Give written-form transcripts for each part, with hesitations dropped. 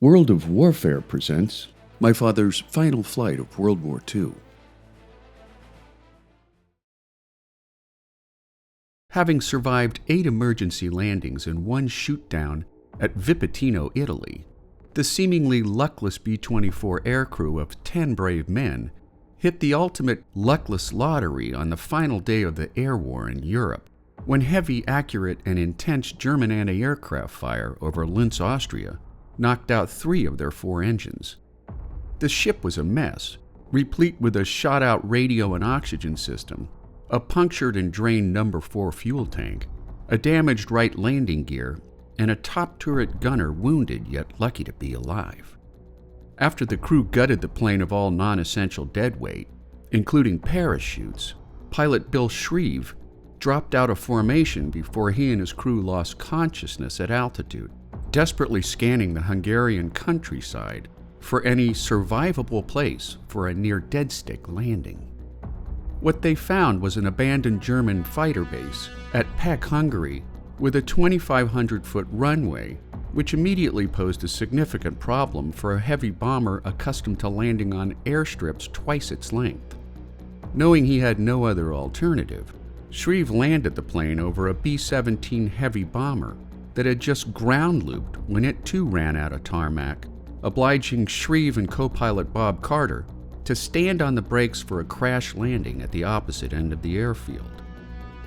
World of Warfare presents My Father's Final Flight of World War II. Having survived 8 emergency landings and 1 shoot-down at Vipitino, Italy, the seemingly luckless B-24 aircrew of 10 brave men hit the ultimate luckless lottery on the final day of the air war in Europe, when heavy, accurate, and intense German anti-aircraft fire over Linz, Austria, knocked out 3 of their 4 engines. The ship was a mess, replete with a shot-out radio and oxygen system, a punctured and drained No. 4 fuel tank, a damaged right landing gear, and a top turret gunner wounded yet lucky to be alive. After the crew gutted the plane of all non-essential deadweight, including parachutes, pilot Bill Shreve dropped out of formation before he and his crew lost consciousness at altitude, desperately scanning the Hungarian countryside for any survivable place for a near-dead-stick landing. What they found was an abandoned German fighter base at Pécs, Hungary, with a 2,500-foot runway, which immediately posed a significant problem for a heavy bomber accustomed to landing on airstrips twice its length. Knowing he had no other alternative, Shreve landed the plane over a B-17 heavy bomber that had just ground-looped when it too ran out of tarmac, obliging Shreve and co-pilot Bob Carter to stand on the brakes for a crash landing at the opposite end of the airfield.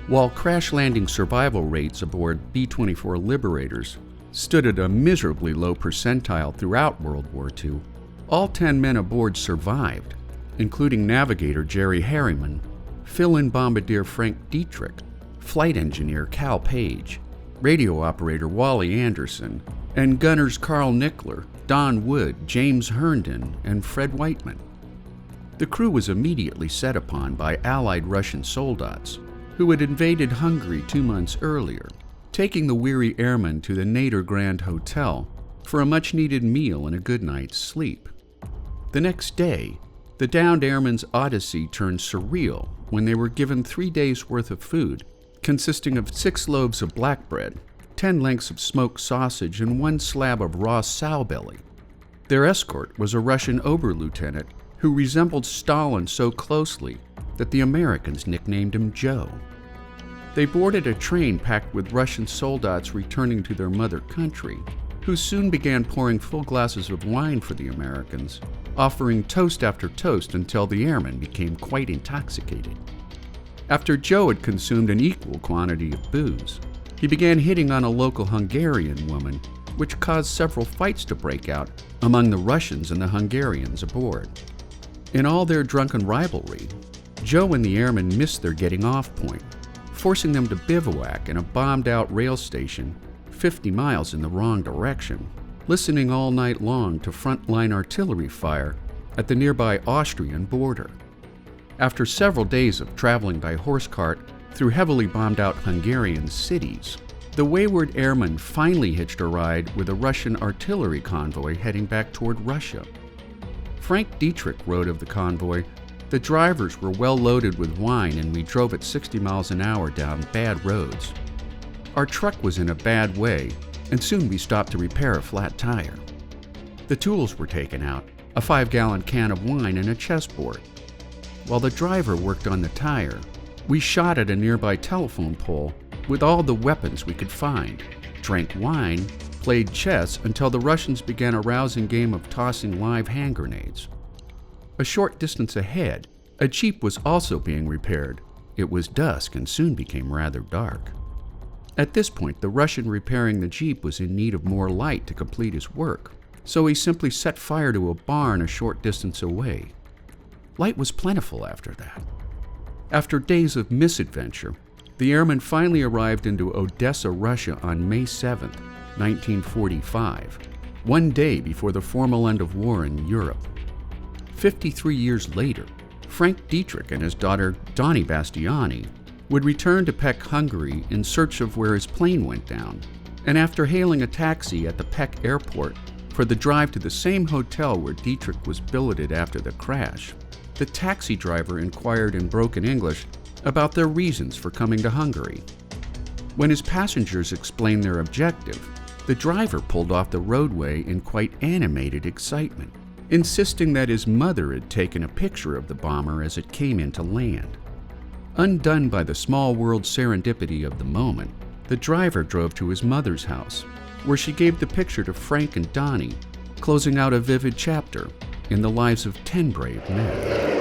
While crash landing survival rates aboard B-24 Liberators stood at a miserably low percentile throughout World War II, all 10 men aboard survived, including navigator Jerry Harriman, fill-in bombardier Frank Dietrich, flight engineer Cal Page, radio operator Wally Anderson, and gunners Carl Nickler, Don Wood, James Herndon, and Fred Whiteman. The crew was immediately set upon by Allied Russian soldats who had invaded Hungary 2 months earlier, taking the weary airmen to the Nader Grand Hotel for a much-needed meal and a good night's sleep. The next day, the downed airmen's odyssey turned surreal when they were given 3 days' worth of food, consisting of 6 loaves of black bread, 10 lengths of smoked sausage, and 1 slab of raw sow belly. Their escort was a Russian Oberlieutenant who resembled Stalin so closely that the Americans nicknamed him Joe. They boarded a train packed with Russian soldats returning to their mother country, who soon began pouring full glasses of wine for the Americans, offering toast after toast until the airmen became quite intoxicated. After Joe had consumed an equal quantity of booze, he began hitting on a local Hungarian woman, which caused several fights to break out among the Russians and the Hungarians aboard. In all their drunken rivalry, Joe and the airmen missed their getting-off point, forcing them to bivouac in a bombed-out rail station 50 miles in the wrong direction, listening all night long to front-line artillery fire at the nearby Austrian border. After several days of traveling by horse cart through heavily bombed-out Hungarian cities, the wayward airmen finally hitched a ride with a Russian artillery convoy heading back toward Russia. Frank Dietrich wrote of the convoy, "The drivers were well loaded with wine and we drove at 60 miles an hour down bad roads. Our truck was in a bad way and soon we stopped to repair a flat tire. The tools were taken out, a 5-gallon can of wine and a chessboard. While the driver worked on the tire, we shot at a nearby telephone pole with all the weapons we could find, drank wine, played chess until the Russians began a rousing game of tossing live hand grenades. A short distance ahead, a jeep was also being repaired. It was dusk and soon became rather dark. At this point, the Russian repairing the jeep was in need of more light to complete his work, so he simply set fire to a barn a short distance away. Light was plentiful after that. After days of misadventure, the airmen finally arrived into Odessa, Russia on May 7, 1945, 1 day before the formal end of war in Europe. 53 years later, Frank Dietrich and his daughter Donnie Bastiani would return to Pécs, Hungary in search of where his plane went down, and after hailing a taxi at the Pécs airport for the drive to the same hotel where Dietrich was billeted after the crash, the taxi driver inquired in broken English about their reasons for coming to Hungary. When his passengers explained their objective, The driver pulled off the roadway in quite animated excitement, insisting that his mother had taken a picture of the bomber as it came into land. Undone by the small world serendipity of the moment, the driver drove to his mother's house, where she gave the picture to Frank and Donnie, closing out a vivid chapter in the lives of 10 brave men.